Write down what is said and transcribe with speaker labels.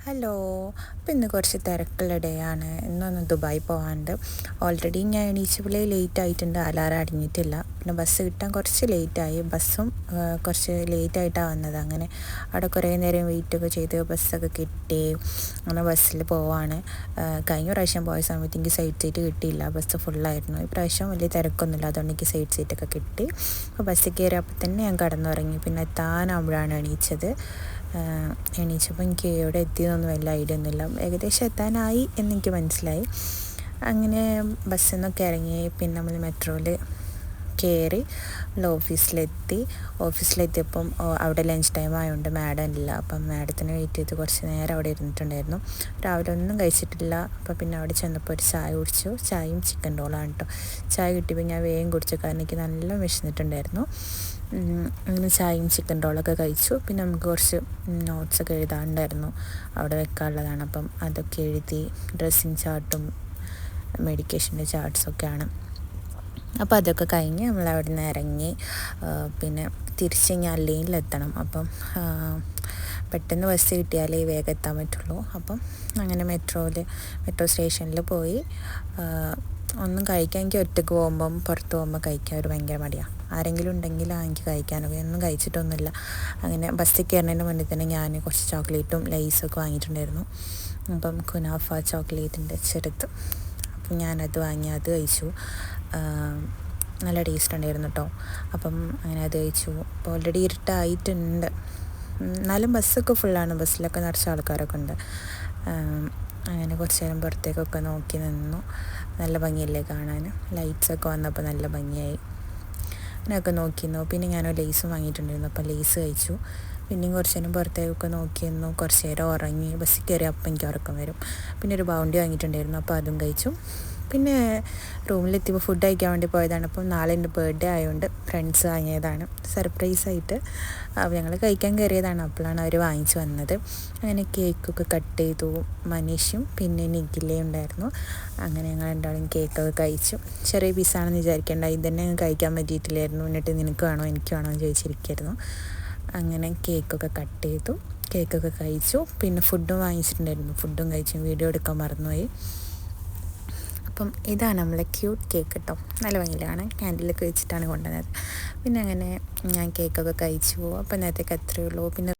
Speaker 1: Hello. അപ്പോൾ ഇന്ന് കുറച്ച് തിരക്കുള്ള ഡേ ആണ്. ഇന്നൊന്ന് ദുബായ് പോകാനുണ്ട്. ഓൾറെഡി ഞാൻ എണീച്ചപ്പോഴേ ലേറ്റ് ആയിട്ടുണ്ട്, അലാറം അടങ്ങിയിട്ടില്ല. പിന്നെ ബസ് കിട്ടാൻ കുറച്ച് ലേറ്റായി. ബസ്സും കുറച്ച് ലേറ്റായിട്ടാണ് വന്നത്. അങ്ങനെ അവിടെ കുറേ നേരം വെയിറ്റൊക്കെ ചെയ്ത് ബസ്സൊക്കെ കിട്ടി. അങ്ങനെ ബസ്സിൽ പോവാണ്. കഴിഞ്ഞ പ്രാവശ്യം പോയ സമയത്ത് എനിക്ക് സൈഡ് സീറ്റ് കിട്ടിയില്ല, ബസ് ഫുള്ളായിരുന്നു. ഈ പ്രാവശ്യം വലിയ തിരക്കൊന്നുമില്ല, അതുകൊണ്ട് എനിക്ക് സൈഡ് സീറ്റൊക്കെ കിട്ടി. അപ്പോൾ ബസ്സിൽ കയറിയപ്പോൾ തന്നെ ഞാൻ കടന്നുറങ്ങി. പിന്നെ എത്താനാകുമ്പോഴാണ് എണീച്ചപ്പോൾ എനിക്ക് എവിടെ എത്തിയെന്നൊന്നും വലിയ ഐഡിയ ഒന്നുമില്ല. ഏകദേശം എത്താനായി എന്നെനിക്ക് മനസ്സിലായി. അങ്ങനെ ബസ്സിൽ നിന്നൊക്കെ ഇറങ്ങി പിന്നെ നമ്മൾ മെട്രോയിൽ കയറി ഓഫീസിലെത്തിയപ്പം അവിടെ ലഞ്ച് ടൈം ആയതുകൊണ്ട് മാഡം ഇല്ല. അപ്പം മാഡത്തിന് വെയിറ്റ് ചെയ്ത് കുറച്ച് നേരം അവിടെ ഇരുന്നിട്ടുണ്ടായിരുന്നു. രാവിലെ ഒന്നും കഴിച്ചിട്ടില്ല. അപ്പോൾ പിന്നെ അവിടെ ചെന്നപ്പോൾ ഒരു ചായ കുടിച്ചു. ചായയും ചിക്കൻ റോളാണ് കേട്ടോ. ചായ കിട്ടിയപ്പോൾ ഞാൻ വേഗം കുടിച്ചു, കാരണം എനിക്ക് നല്ല വിശന്നിട്ടുണ്ടായിരുന്നു. അങ്ങനെ ചായയും ചിക്കൻ റോളൊക്കെ കഴിച്ചു. പിന്നെ നമുക്ക് കുറച്ച് നോട്ട്സൊക്കെ എഴുതാനുണ്ടായിരുന്നു, അവിടെ വെക്കാനുള്ളതാണ്. അപ്പം അതൊക്കെ എഴുതി. ഡ്രസ്സിങ് ചാർട്ടും മെഡിക്കേഷൻ്റെ ചാർട്ട്സൊക്കെയാണ്. അപ്പോൾ അതൊക്കെ കഴിഞ്ഞ് നമ്മൾ അവിടെ നിന്ന് ഇറങ്ങി. പിന്നെ തിരിച്ച് ഞാൻ ലൈനിലെത്തണം. അപ്പം പെട്ടെന്ന് ബസ് കിട്ടിയാലേ വേഗം എത്താൻ പറ്റുള്ളൂ. അപ്പം അങ്ങനെ മെട്രോ സ്റ്റേഷനിൽ പോയി. ഒന്നും കഴിക്കാൻ എനിക്ക് ഒറ്റയ്ക്ക് പുറത്ത് പോകുമ്പോൾ കഴിക്കാൻ ഒരു ഭയങ്കര മടിയാണ്. ആരെങ്കിലും ഉണ്ടെങ്കിലാണ് എനിക്ക് കഴിക്കാനൊക്കെ. ഒന്നും കഴിച്ചിട്ടൊന്നുമില്ല. അങ്ങനെ ബസ്സിൽ കയറുന്നതിന് മുന്നേ തന്നെ ഞാൻ കുറച്ച് ചോക്ലേറ്റും ലൈസൊക്കെ വാങ്ങിയിട്ടുണ്ടായിരുന്നു. അപ്പം കുനാഫ ചോക്ലേറ്റിൻ്റെ ചെറുത്ത്, അപ്പം ഞാനത് വാങ്ങി, അത് കഴിച്ചു. നല്ല ടേസ്റ്റ് ഉണ്ടായിരുന്നു കേട്ടോ. അപ്പം അങ്ങനെ അത് കഴിച്ചു. അപ്പോൾ ഓൾറെഡി ഇരുട്ടായിട്ടുണ്ട്, എന്നാലും ബസ്സൊക്കെ ഫുള്ളാണ്. ബസ്സിലൊക്കെ നിറച്ച ആൾക്കാരൊക്കെ ഉണ്ട്. അങ്ങനെ കുറച്ച് നേരം പുറത്തേക്കൊക്കെ നോക്കി നിന്നു. നല്ല ഭംഗിയല്ലേ കാണാൻ. ലൈറ്റ്സൊക്കെ വന്നപ്പോൾ നല്ല ഭംഗിയായി. അങ്ങനെയൊക്കെ നോക്കിയിരുന്നു. പിന്നെ ഞാൻ ലേസും വാങ്ങിയിട്ടുണ്ടായിരുന്നു, അപ്പോൾ ലേസ് കഴിച്ചു. പിന്നെയും കുറച്ച് നേരം പുറത്തേക്കൊക്കെ നോക്കിയിരുന്നു. കുറച്ച് നേരം ഉറങ്ങി. ബസ്സിൽ കയറി അപ്പം എനിക്ക് ഉറക്കം വരും. പിന്നെ ഒരു ബൗണ്ടി വാങ്ങിയിട്ടുണ്ടായിരുന്നു, അപ്പോൾ അതും കഴിച്ചു. പിന്നെ റൂമിലെത്തിയപ്പോൾ ഫുഡ് കഴിക്കാൻ വേണ്ടി പോയതാണ്. അപ്പം നാളെ എൻ്റെ ബർത്ത്ഡേ ആയതുകൊണ്ട് ഫ്രണ്ട്സ് വാങ്ങിയതാണ് സർപ്രൈസായിട്ട്. അപ്പോൾ ഞങ്ങൾ കഴിക്കാൻ കയറിയതാണ്, അപ്പോഴാണ് അവർ വാങ്ങിച്ചു വന്നത്. അങ്ങനെ കേക്കൊക്കെ കട്ട് ചെയ്തു. മനീഷും പിന്നെ നിഖിലയും ഉണ്ടായിരുന്നു. അങ്ങനെ ഞങ്ങൾ രണ്ടാളും കേക്കൊക്കെ കഴിച്ചു. ചെറിയ പീസാണെന്ന് വിചാരിക്കേണ്ട, ഇതന്നെ കഴിക്കാൻ പറ്റിയിട്ടില്ലായിരുന്നു. എന്നിട്ട് നിനക്ക് വേണോ എനിക്ക് വേണോ എന്ന് ചോദിച്ചിരിക്കായിരുന്നു. അങ്ങനെ കേക്കൊക്കെ കട്ട് ചെയ്തു, കേക്കൊക്കെ കഴിച്ചു. പിന്നെ ഫുഡും വാങ്ങിച്ചിട്ടുണ്ടായിരുന്നു, ഫുഡും കഴിച്ചു. വീഡിയോ എടുക്കാൻ മറന്നുപോയി. അപ്പം ഇതാണ് നമ്മളെ ക്യൂട്ട് കേക്ക് കേട്ടോ. നല്ല ഭംഗിയിലാണ്, ക്യാൻഡിലൊക്കെ വെച്ചിട്ടാണ് കൊണ്ടുവന്നത്. പിന്നെ അങ്ങനെ ഞാൻ കേക്കൊക്കെ കഴിച്ചു. അപ്പം നേരത്തേക്ക് അത്രയേ ഉള്ളൂ. പിന്നെ